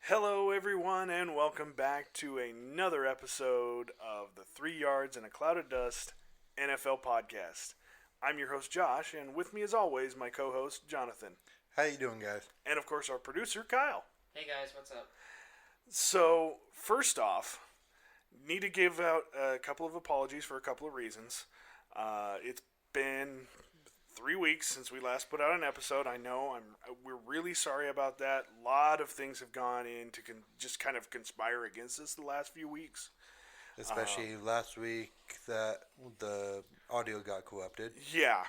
Hello, everyone, and welcome back to another episode of the 3 Yards and a Cloud of Dust NFL podcast. I'm your host, Josh, and with me, as always, my co host, Jonathan. How you doing, guys? And, of course, our producer, Kyle. Hey guys, what's up? So, first off, need to give out a couple of apologies for a couple of reasons. It's been 3 weeks since we last put out an episode. I know we're really sorry about that. A lot of things have gone in to just kind of conspire against us the last few weeks. Especially last week that the audio got corrupted. Yeah,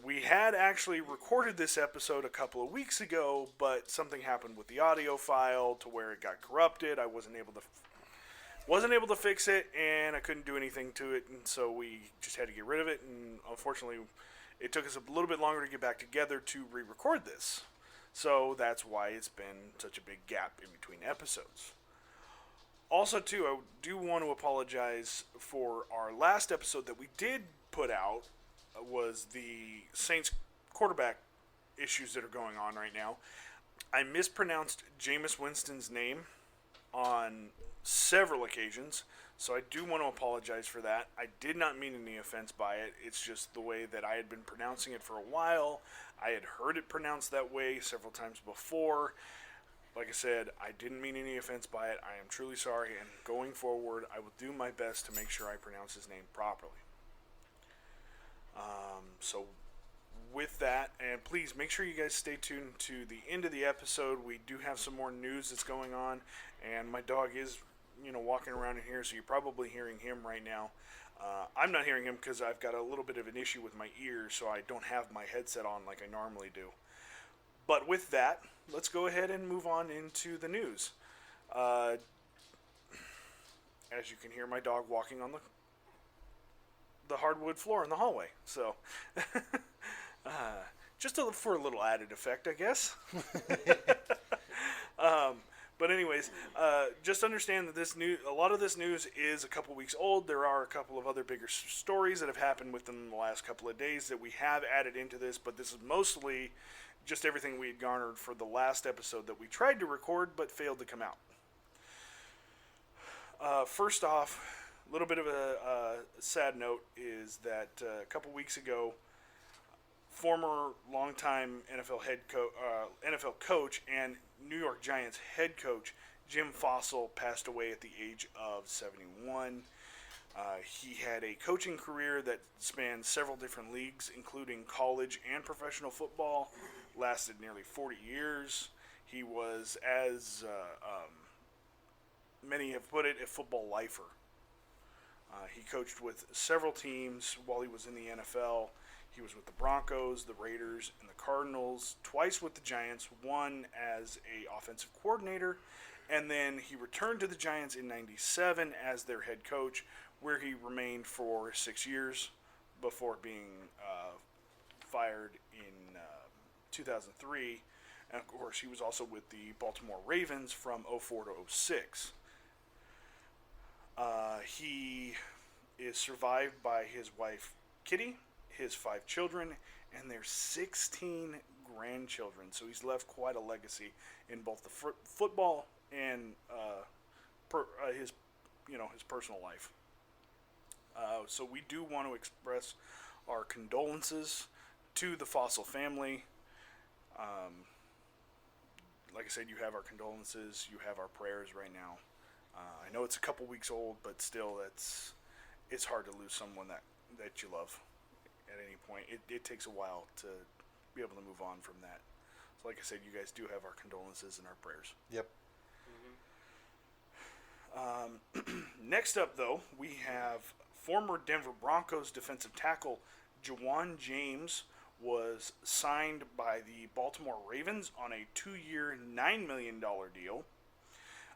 we had actually recorded this episode a couple of weeks ago, but something happened with the audio file to where it got corrupted. I wasn't able to fix it, and I couldn't do anything to it, and so we just had to get rid of it. And unfortunately, it took us a little bit longer to get back together to re-record this. So that's why it's been such a big gap in between episodes. Also, too, I do want to apologize for our last episode that we did put out was the Saints quarterback issues that are going on right now. I mispronounced Jameis Winston's name on several occasions, so I do want to apologize for that. I did not mean any offense by it. It's just the way that I had been pronouncing it for a while. I had heard it pronounced that way several times before. Like I said, I didn't mean any offense by it. I am truly sorry, and going forward, I will do my best to make sure I pronounce his name properly. So with that, and please make sure you guys stay tuned to the end of the episode. We do have some more news that's going on, and my dog is, walking around in here, so you're probably hearing him right now. I'm not hearing him because I've got a little bit of an issue with my ears, so I don't have my headset on like I normally do. But with that, let's go ahead and move on into the news. As you can hear, my dog walking on the hardwood floor in the hallway. So, just for a little added effect, I guess. But anyways, just understand that a lot of this news is a couple weeks old. There are a couple of other bigger stories that have happened within the last couple of days that we have added into this, but this is mostly just everything we had garnered for the last episode that we tried to record but failed to come out. First off, a little bit of a sad note is that a couple weeks ago, former longtime NFL coach and New York Giants head coach Jim Fassel passed away at the age of 71. He had a coaching career that spanned several different leagues, including college and professional football, lasted nearly 40 years. He was, as many have put it, a football lifer. He coached with several teams while he was in the NFL. He was with the Broncos, the Raiders, and the Cardinals, twice with the Giants, one as an offensive coordinator, and then he returned to the Giants in '97 as their head coach, where he remained for 6 years before being fired in 2003. And, of course, he was also with the Baltimore Ravens from 04 to 06. He is survived by his wife, Kitty, his 5 children, and their 16 grandchildren. So he's left quite a legacy in both the football and his personal life. So we do want to express our condolences to the Fassel family. Like I said, you have our condolences. You have our prayers right now. I know it's a couple weeks old, but still, it's hard to lose someone that you love at any point. It takes a while to be able to move on from that. So like I said, you guys do have our condolences and our prayers. Yep. Next up, though, we have former Denver Broncos defensive tackle Ja'Wuan James was signed by the Baltimore Ravens on a 2-year, $9 million deal.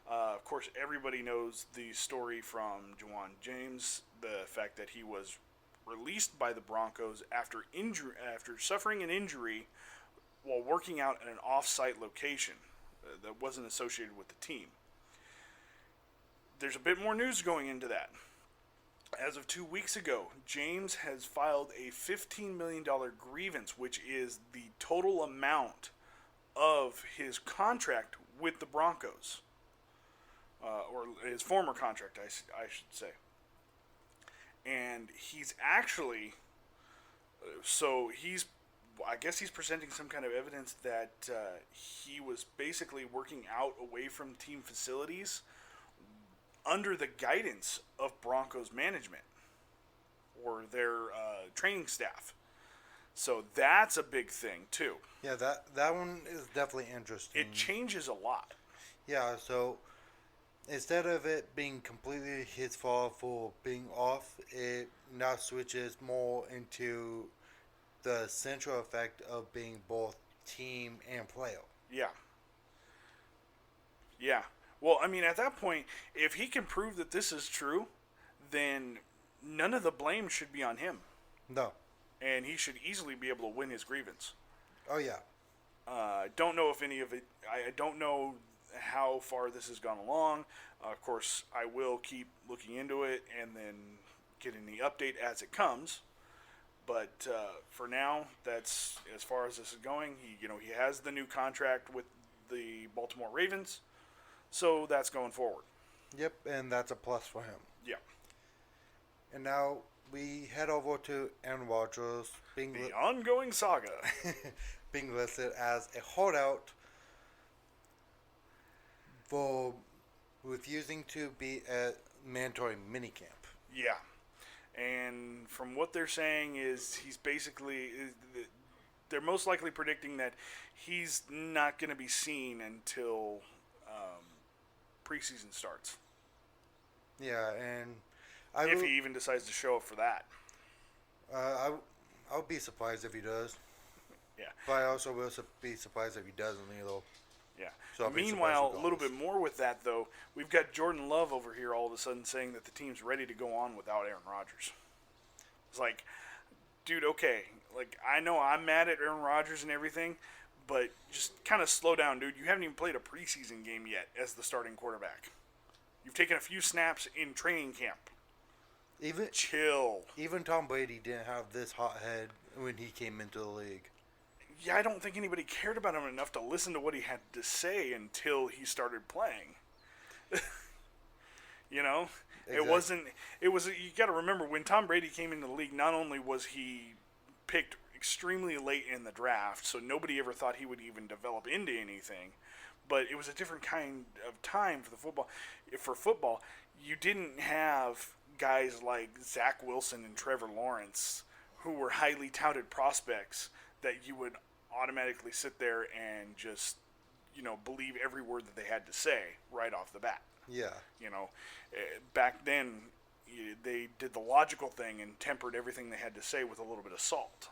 Of course, everybody knows the story from Ja'Wuan James, the fact that he was released by the Broncos after suffering an injury while working out at an off-site location that wasn't associated with the team. There's a bit more news going into that. As of 2 weeks ago, James has filed a $15 million grievance, which is the total amount of his contract with the Broncos. or his former contract, I should say. And he's actually, I guess he's presenting some kind of evidence that he was basically working out away from team facilities under the guidance of Broncos management or their training staff. So that's a big thing too. Yeah, that one is definitely interesting. It changes a lot. Yeah, so instead of it being completely his fault for being off, it now switches more into the central effect of being both team and player. Yeah. Yeah. Well, I mean, at that point, if he can prove that this is true, then none of the blame should be on him. No. And he should easily be able to win his grievance. Oh, yeah. I don't know if any of it, I don't know how far this has gone along. Of course, I will keep looking into it and then getting the update as it comes. But for now, that's as far as this is going. He has the new contract with the Baltimore Ravens, so that's going forward. Yep, and that's a plus for him. Yeah. And now we head over to Aaron Rodgers being The ongoing saga. being listed as a holdout for refusing to be at mandatory minicamp. Yeah. And from what they're saying is he's basically, they're most likely predicting that he's not going to be seen until preseason starts. Yeah, and If he even decides to show up for that. I'll be surprised if he does. Yeah. But I also will be surprised if he doesn't either. Yeah. So Meanwhile, a little bit more with that, though, we've got Jordan Love over here all of a sudden saying that the team's ready to go on without Aaron Rodgers. It's like, dude, okay. Like, I know I'm mad at Aaron Rodgers and everything, but just kind of slow down, dude. You haven't even played a preseason game yet as the starting quarterback. You've taken a few snaps in training camp. Chill. Even Tom Brady didn't have this hot head when he came into the league. Yeah, I don't think anybody cared about him enough to listen to what he had to say until he started playing. Exactly. It was, you got to remember, when Tom Brady came into the league, not only was he picked extremely late in the draft, so nobody ever thought he would even develop into anything, but it was a different kind of time for football. For football, you didn't have guys like Zach Wilson and Trevor Lawrence, who were highly touted prospects that you would automatically sit there and just, believe every word that they had to say right off the bat. Yeah. Back then, they did the logical thing and tempered everything they had to say with a little bit of salt.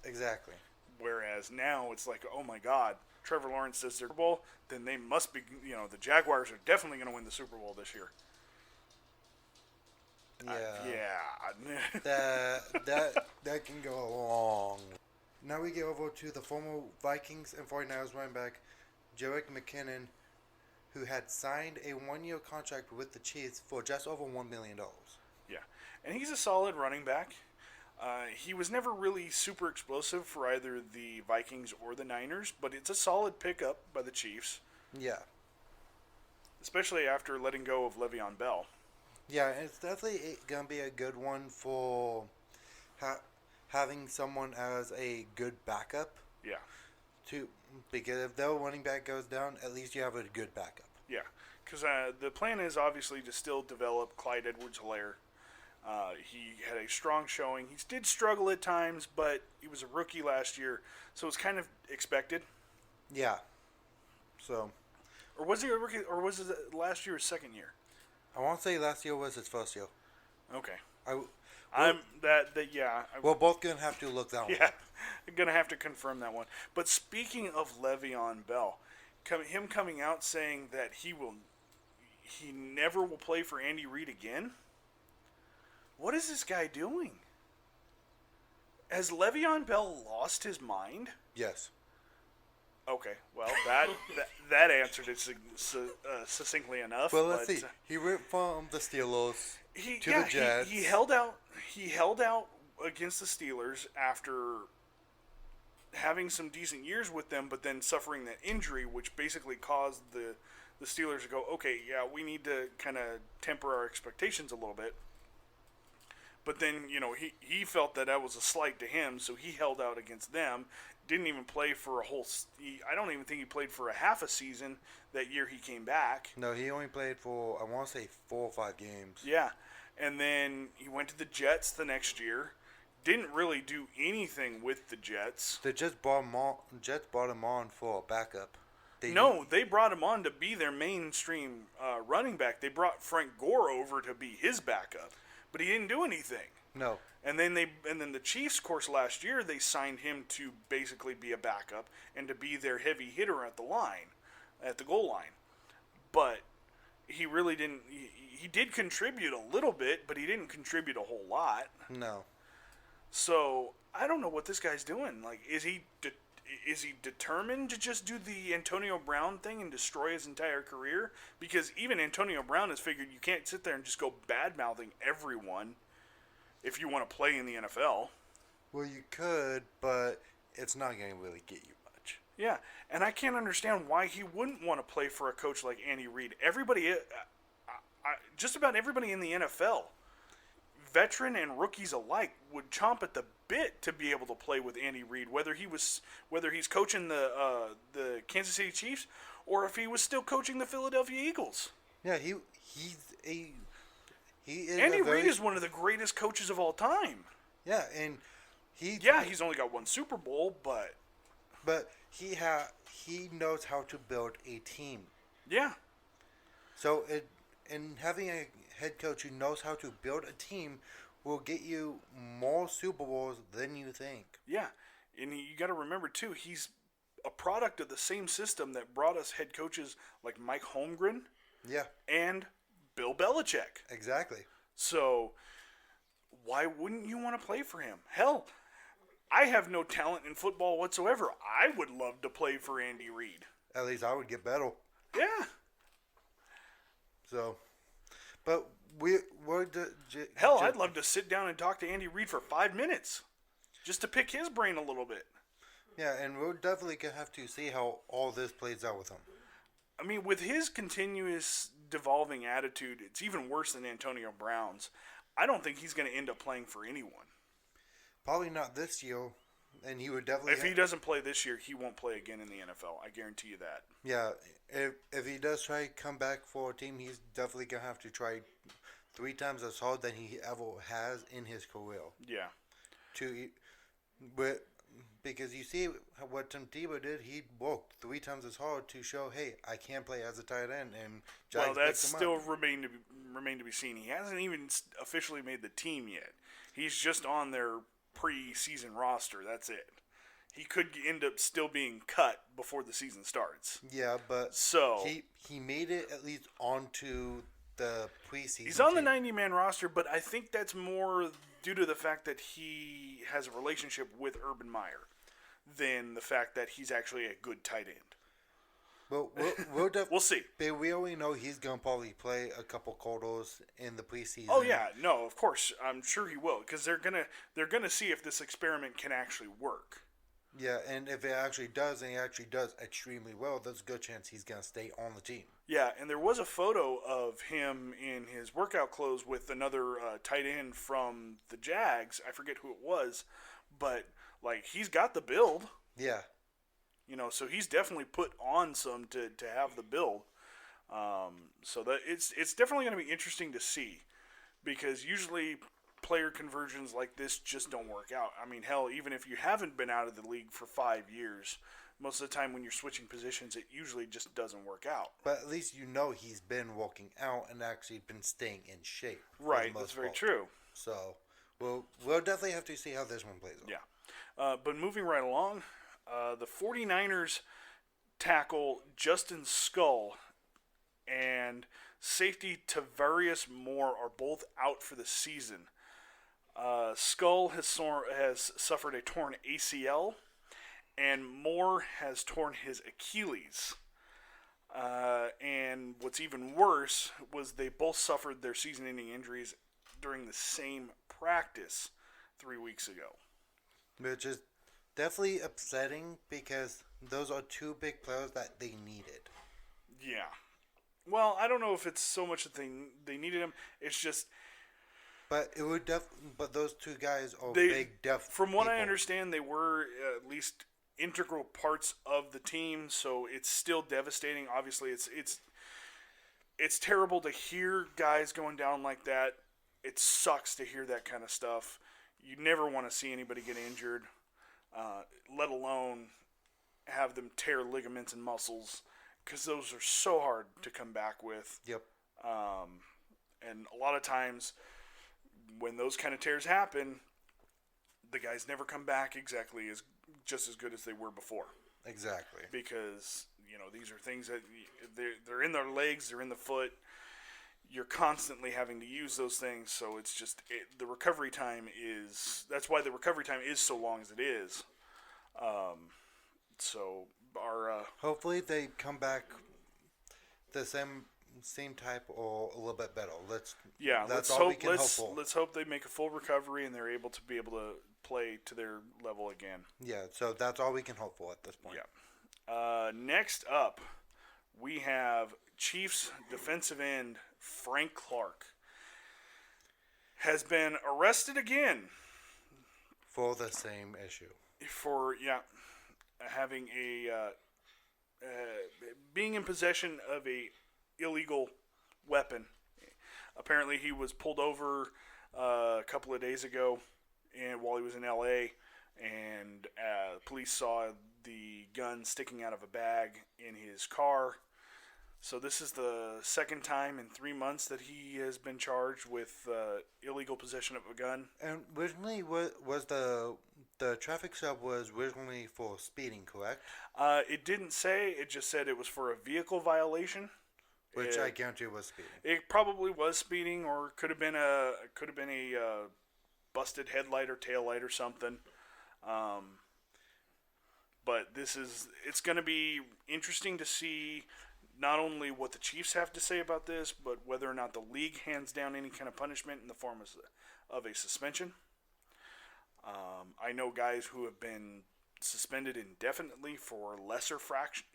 Exactly. Whereas now it's like, oh my God, Trevor Lawrence says they're Super Bowl, then they must be, the Jaguars are definitely going to win the Super Bowl this year. Yeah. That can go along. Now we get over to the former Vikings and 49ers running back, Jerick McKinnon, who had signed a one-year contract with the Chiefs for just over $1 million. Yeah, and he's a solid running back. He was never really super explosive for either the Vikings or the Niners, but it's a solid pickup by the Chiefs. Yeah. Especially after letting go of Le'Veon Bell. Yeah, it's definitely going to be a good one for having someone as a good backup. Yeah. Because if their running back goes down, at least you have a good backup. Yeah, because the plan is obviously to still develop Clyde Edwards-Helaire. He had a strong showing. He did struggle at times, but he was a rookie last year, so it's kind of expected. Yeah. So. Or was he a rookie, or was it last year his second year? I want to say last year was his first year. Okay. Yeah. We're both going to have to look that one up. I'm going to have to confirm that one. But speaking of Le'Veon Bell, him coming out saying that he never will play for Andy Reid again? What is this guy doing? Has Le'Veon Bell lost his mind? Yes. Okay, well, that answered it succinctly enough. Well, let's see. He went from the Steelers to the Jets. He held out against the Steelers after having some decent years with them, but then suffering that injury, which basically caused the Steelers go, okay, yeah, we need to kind of temper our expectations a little bit. But then, he felt that was a slight to him, so he held out against them. Didn't even play for a whole. I don't even think he played for a half a season that year he came back. No, he only played for, I want to say, 4 or 5 games. Yeah, and then he went to the Jets the next year. Didn't really do anything with the Jets. The Jets brought him on for a backup. They brought him on to be their mainstream running back. They brought Frank Gore over to be his backup, but he didn't do anything. No. And then the Chiefs, of course, last year they signed him to basically be a backup and to be their heavy hitter at the goal line. But he really didn't. He did contribute a little bit, but he didn't contribute a whole lot. No. So I don't know what this guy's doing. Like, is he determined to just do the Antonio Brown thing and destroy his entire career? Because even Antonio Brown has figured you can't sit there and just go bad-mouthing everyone if you want to play in the NFL. Well, you could, but it's not going to really get you much. Yeah, and I can't understand why he wouldn't want to play for a coach like Andy Reid. Just about everybody in the NFL, veteran and rookies alike, would chomp at the bit to be able to play with Andy Reid, whether he's coaching the Kansas City Chiefs or if he was still coaching the Philadelphia Eagles. Yeah, he is. Andy Reid is one of the greatest coaches of all time. Yeah, and he's only got one Super Bowl, but he knows how to build a team. Yeah. So having a head coach who knows how to build a team will get you more Super Bowls than you think. Yeah, and you got to remember too, he's a product of the same system that brought us head coaches like Mike Holmgren. Yeah. And Bill Belichick. Exactly. So why wouldn't you want to play for him? Hell, I have no talent in football whatsoever. I would love to play for Andy Reid. At least I would get better. Yeah. So, but hell, I'd love to sit down and talk to Andy Reid for 5 minutes, just to pick his brain a little bit. Yeah, and we're definitely gonna have to see how all this plays out with him. I mean, with his continuous devolving attitude, it's even worse than Antonio Brown's. I don't think he's going to end up playing for anyone. Probably not this year, and he would definitely. If he doesn't play this year, he won't play again in the NFL. I guarantee you that. Yeah, if he does try to come back for a team, he's definitely gonna have to try 3 times as hard than he ever has in his career. Yeah. Because you see what Tim Tebow did, he worked 3 times as hard to show, hey, I can play as a tight end, and Jags that's still remain to be seen. He hasn't even officially made the team yet. He's just on their preseason roster. That's it. He could end up still being cut before the season starts. Yeah, but so he made it at least onto the preseason. He's on the 90-man roster, but I think that's more due to the fact that he has a relationship with Urban Meyer than the fact that he's actually a good tight end. Well, we'll see. But we already know he's going to probably play a couple quarters in the preseason. Oh, yeah. No, of course. I'm sure he will, because they're gonna see if this experiment can actually work. Yeah, and if it actually does, and he actually does extremely well, there's a good chance he's going to stay on the team. Yeah, and there was a photo of him in his workout clothes with another tight end from the Jags. I forget who it was, but, he's got the build. Yeah. So he's definitely put on some to have the build. So that it's definitely going to be interesting to see, because usually player conversions like this just don't work out. I mean, hell, even if you haven't been out of the league for 5 years, most of the time when you're switching positions, it usually just doesn't work out. But at least he's been working out and actually been staying in shape. Right, that's very true. So we'll definitely have to see how this one plays out. Yeah. But moving right along, the 49ers tackle Justin Skull and safety Tavarius Moore are both out for the season. Skull has suffered a torn ACL, and Moore has torn his Achilles. And what's even worse was they both suffered their season-ending injuries during the same practice 3 weeks ago. Which is definitely upsetting, because those are 2 big players that they needed. Yeah. Well, I don't know if it's so much that they needed him. It's just But it would but those two guys are they, big def. from what I people. understand, they were at least integral parts of the team. So it's still devastating. Obviously, it's terrible to hear guys going down like that. It sucks to hear that kind of stuff. You never want to see anybody get injured, let alone have them tear ligaments and muscles, because those are so hard to come back with. Yep. And a lot of times, when those kind of tears happen, the guys never come back exactly just as good as they were before. Exactly. Because these are things that they're in their legs, they're in the foot. You're constantly having to use those things, so it's just the recovery time is. That's why the recovery time is so long as it is. So our Hopefully they come back the same type or a little bit better. That's all we can hope for. Let's hope they make a full recovery and they're able to play to their level again. Yeah, so that's all we can hope for at this point. Yeah. Next up, we have Chiefs defensive end Frank Clark has been arrested again For the same issue. for having being in possession of a illegal weapon. Apparently, he was pulled over a couple of days ago, and while he was in L.A., and police saw the gun sticking out of a bag in his car. So this is the second time in 3 months that he has been charged with illegal possession of a gun. And originally, was the traffic stop was originally for speeding, correct? It didn't say. It just said it was for a vehicle violation. Which I guarantee was speeding. It probably was speeding, or could have been a busted headlight or tail light or something. But it's going to be interesting to see not only what the Chiefs have to say about this, but whether or not the league hands down any kind of punishment in the form of a suspension. I know guys who have been suspended indefinitely for lesser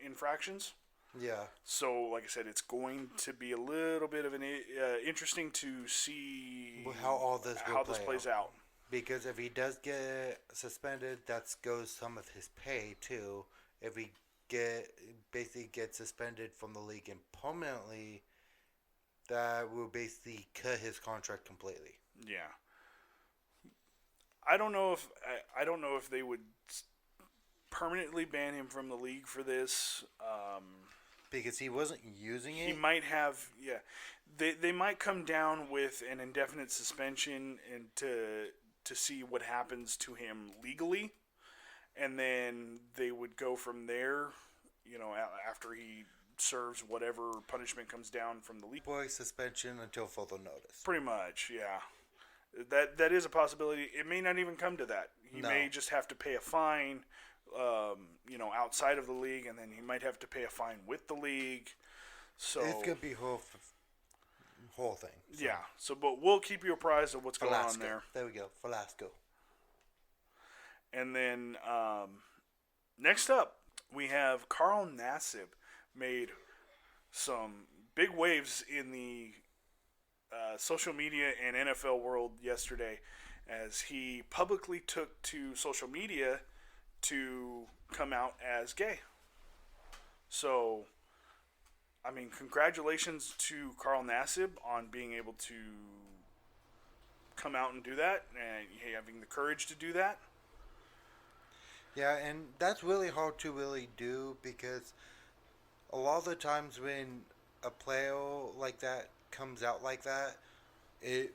infractions. Yeah. So, like I said, it's going to be a little bit of an interesting to see How all this plays out. Because if he does get suspended, that goes some of his pay too. If he basically get suspended from the league and permanently, that will basically cut his contract completely. Yeah. I don't know if they would permanently ban him from the league for this. Because he wasn't using it. He might have, yeah. They might come down with an indefinite suspension and to see what happens to him legally, and then they would go from there. After he serves whatever punishment comes down from the league. Boy, suspension until further notice. Pretty much, yeah. That is a possibility. It may not even come to that. He may just have to pay a fine, outside of the league, and then he might have to pay a fine with the league. So it's gonna be whole thing. So. Yeah. So, but we'll keep you apprised of what's going on there. There we go, Velasco. And then next up, we have Carl Nassib made some big waves in the social media and NFL world yesterday as he publicly took to social media to come out as gay. So, congratulations to Carl Nassib on being able to come out and do that and having the courage to do that. Yeah, and that's really hard to really do because a lot of the times when a player like that comes out like that, it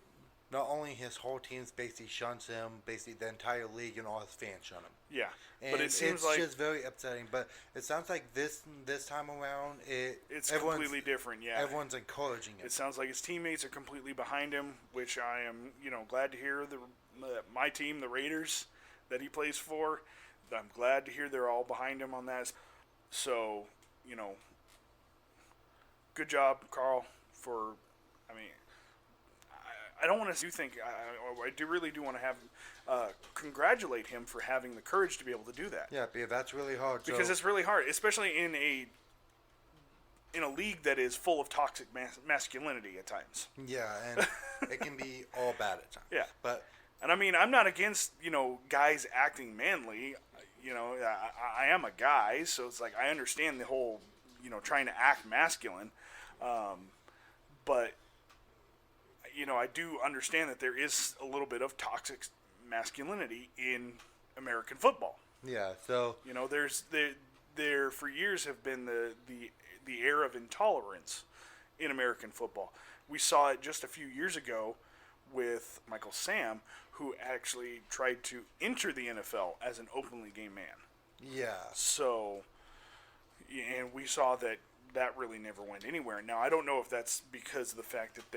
not only his whole team's basically shuns him, basically the entire league and all his fans shun him. Yeah, and but it seems it's just very upsetting. But it sounds like this time around, it's completely different. Yeah, everyone's encouraging him. It sounds like his teammates are completely behind him, which I am, glad to hear. My team, the Raiders, that he plays for, I'm glad to hear they're all behind him on that. So, good job, Carl. I don't want to think. I really do want to have congratulate him for having the courage to be able to do that. Yeah, that's really hard. Because it's really hard, especially in a in a league that is full of toxic masculinity at times. Yeah, and it can be all bad at times. Yeah. But And I mean, I'm not against, guys acting manly. I am a guy, so it's like I understand the whole, trying to act masculine. But, I do understand that there is a little bit of toxic masculinity in American football. yeah, so There for years have been the air of intolerance in American football. We saw it just a few years ago with Michael Sam, who actually tried to enter the NFL as an openly gay man. yeah, So, and we saw that really never went anywhere. Now, I don't know if that's because of the fact that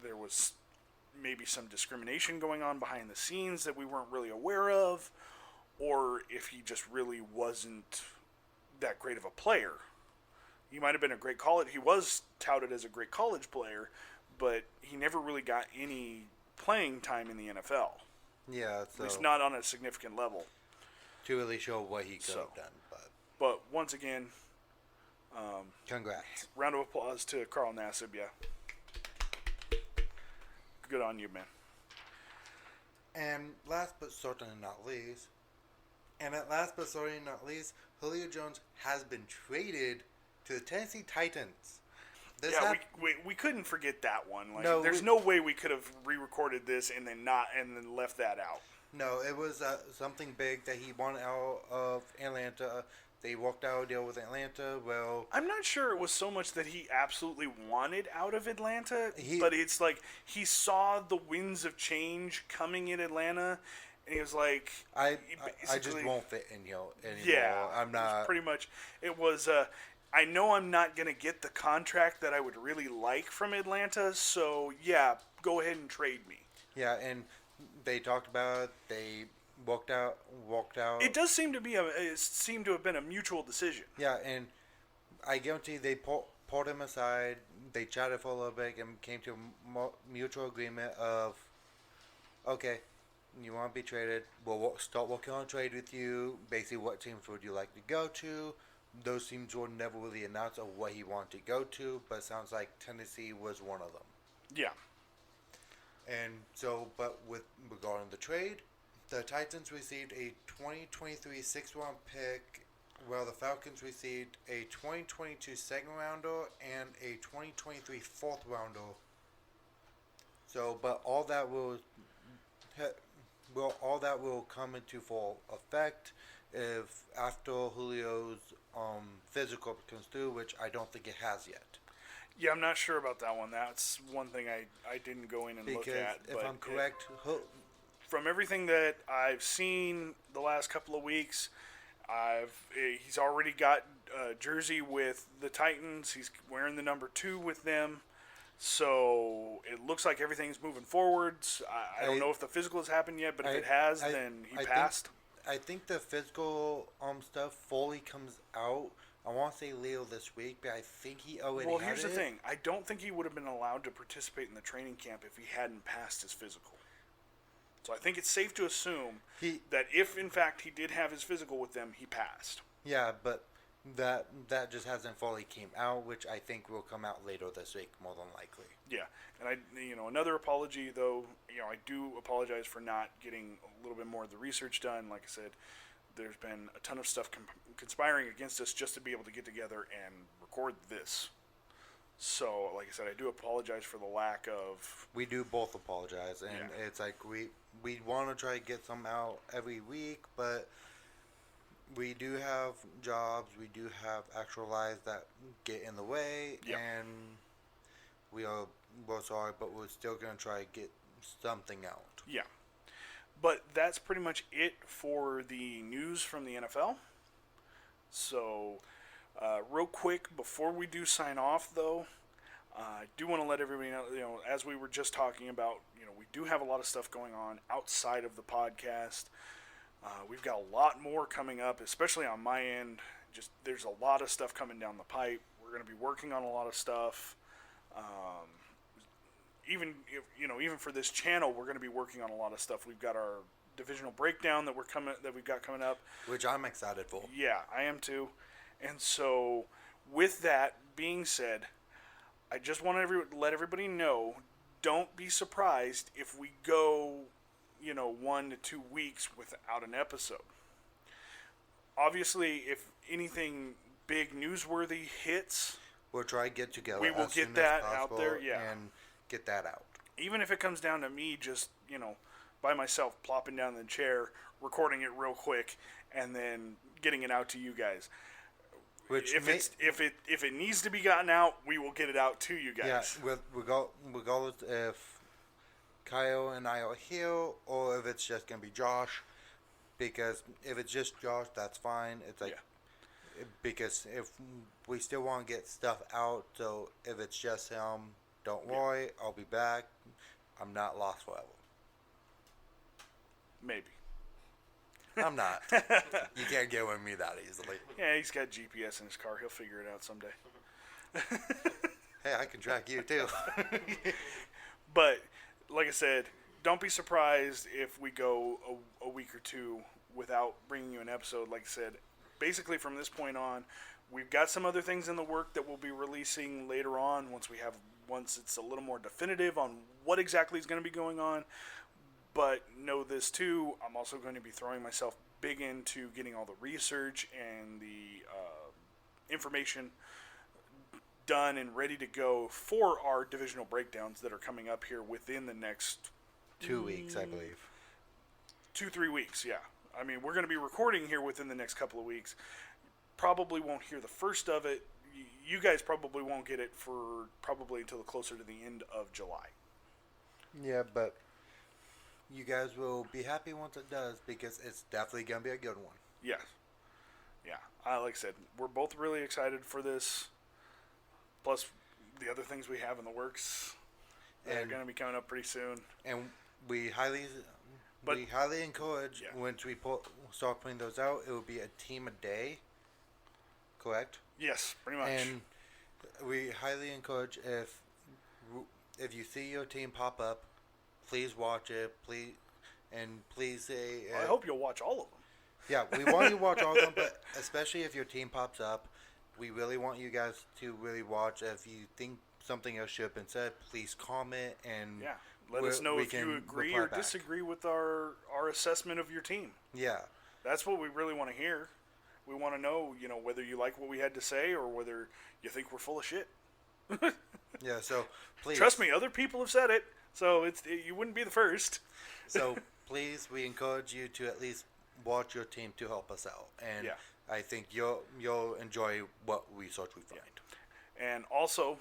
there was maybe some discrimination going on behind the scenes that we weren't really aware of, or if he just really wasn't that great of a player. He might have been a great college. He was touted as a great college player, but he never really got any playing time in the NFL. yeah. At So least not on a significant level. to really show what he could So. have done, but But once again, congrats. round of applause to Carl Nassib. Yeah, good on you, man. And last but certainly not least, Julio Jones has been traded to the Tennessee Titans. Yeah, we couldn't forget that one. Like, No, there's no way we could have re-recorded this and then left that out. No, it was something big that he wanted out of Atlanta. They worked out a deal with Atlanta. Well, I'm not sure it was so much that he absolutely wanted out of Atlanta, He- but it's like he saw the winds of change coming in Atlanta, and he was like, I just basically- won't fit in here anymore. Yeah, I'm it was not. pretty much. It was. I know I'm not gonna get the contract that I would really like from Atlanta, so yeah, go ahead and trade me. Yeah, and they talked about it. They walked out. It does seem to be it seemed to have been a mutual decision. Yeah, and I guarantee they pulled him aside. They chatted for a little bit and came to a mutual agreement of, okay, you want to be traded. We'll start working on a trade with you. Basically, what teams would you like to go to? Those teams were never really announced of what he wanted to go to, but it sounds like Tennessee was one of them. Yeah. And so, but with regarding the trade, the Titans received a 2023 sixth-round pick, while the Falcons received a 2022 second-rounder and a 2023 fourth-rounder. So, but all that will come into full effect if after Julio's physical comes through, which I don't think it has yet. Yeah, I'm not sure about that one. That's one thing I didn't go in and look Because at. if but I'm correct, from everything that I've seen the last couple of weeks, he's already got a jersey with the Titans. He's wearing the number 2 with them. So it looks like everything's moving forwards. I don't know if the physical has happened yet, but if it has, then he passed. I think the physical stuff fully comes out. I want to say later this week, but I think he already Well, had here's the it. thing. I don't think he would have been allowed to participate in the training camp if he hadn't passed his physical. So I think it's safe to assume that if, in fact, he did have his physical with them, he passed. Yeah, but that just hasn't fully came out, which I think will come out later this week, more than likely. Yeah, and another apology though. I do apologize for not getting a little bit more of the research done. Like I said, there's been a ton of stuff conspiring against us just to be able to get together and record this. So, like I said, I do apologize for the lack of. We do both apologize, and Yeah. it's like we want to try to get some out every week, but we do have jobs, we do have actual lives that get in the way, Yep. and we're sorry, but we're still going to try to get something out. Yeah. But that's pretty much it for the news from the NFL. So, real quick, before we do sign off, though, I do want to let everybody know, as we were just talking about, we do have a lot of stuff going on outside of the podcast. We've got a lot more coming up, especially on my end. Just there's a lot of stuff coming down the pipe. We're going to be working on a lot of stuff. Even for this channel, we're going to be working on a lot of stuff. We've got our divisional breakdown that we've got coming up, Which I'm excited for. Yeah, I am too. And so with that, that being said, I just want to let everybody know, don't be surprised if we go, 1 to 2 weeks without an episode. Obviously, if anything big newsworthy hits, we'll try to get together. We will as get soon that as out there, yeah. and get that out. Even if it comes down to me just, by myself plopping down in the chair, recording it real quick, and then getting it out to you guys. Which if it needs to be gotten out, we will get it out to you guys. Yeah, regardless if Kyle and I are here or if it's just gonna be Josh. Because if it's just Josh, that's fine. It's like because if we still want to get stuff out, so if it's just him, don't worry, I'll be back. I'm not lost forever. Maybe. I'm not. You can't get with me that easily. Yeah, he's got GPS in his car. He'll figure it out someday. Hey, I can track you too. But, like I said, don't be surprised if we go a week or two without bringing you an episode. Like I said, basically from this point on, we've got some other things in the work that we'll be releasing later on once it's a little more definitive on what exactly is going to be going on. But know this too, I'm also going to be throwing myself big into getting all the research and the information done and ready to go for our divisional breakdowns that are coming up here within the next 2 weeks, I believe. 2-3 weeks, yeah. I mean, we're going to be recording here within the next couple of weeks. Probably won't hear the first of it. You guys probably won't get it for probably until closer to the end of July. Yeah, but you guys will be happy once it does because it's definitely going to be a good one. Yes. Yeah. Like I said, we're both really excited for this. Plus, the other things we have in the works that are going to be coming up pretty soon. And we highly encourage once we start putting those out, it will be a team a day. Correct? Yes, pretty much. And we highly encourage if you see your team pop up, please watch it. Please say. I hope you'll watch all of them. Yeah, we want you to watch all of them, but especially if your team pops up, we really want you guys to really watch. If you think something else should have been said, please comment and let us know if you agree or disagree with our assessment of your team. Yeah, that's what we really want to hear. We want to know, whether you like what we had to say or whether you think we're full of shit. Yeah, so please trust me, other people have said it, so you wouldn't be the first. So please, we encourage you to at least watch your team to help us out, and I think you'll enjoy what research we find. Yeah. And also,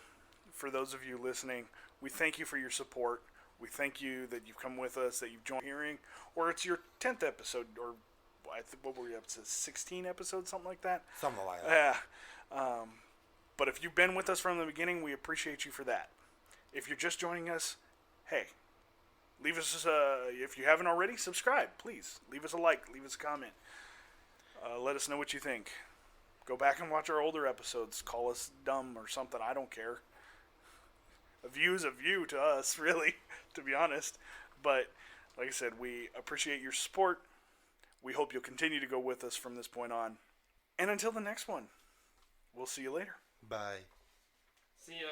for those of you listening, we thank you for your support. We thank you that you've come with us, that you've joined hearing, or it's your 10th episode, or what were we up to, 16 episodes, something like that? Something like that. Yeah. But if you've been with us from the beginning, we appreciate you for that. If you're just joining us, hey, leave us, if you haven't already, subscribe, please. Leave us a like, leave us a comment. Let us know what you think. Go back and watch our older episodes. Call us dumb or something. I don't care. A view is a view to us, really, to be honest. But, like I said, we appreciate your support. We hope you'll continue to go with us from this point on. And until the next one, we'll see you later. Bye. See ya.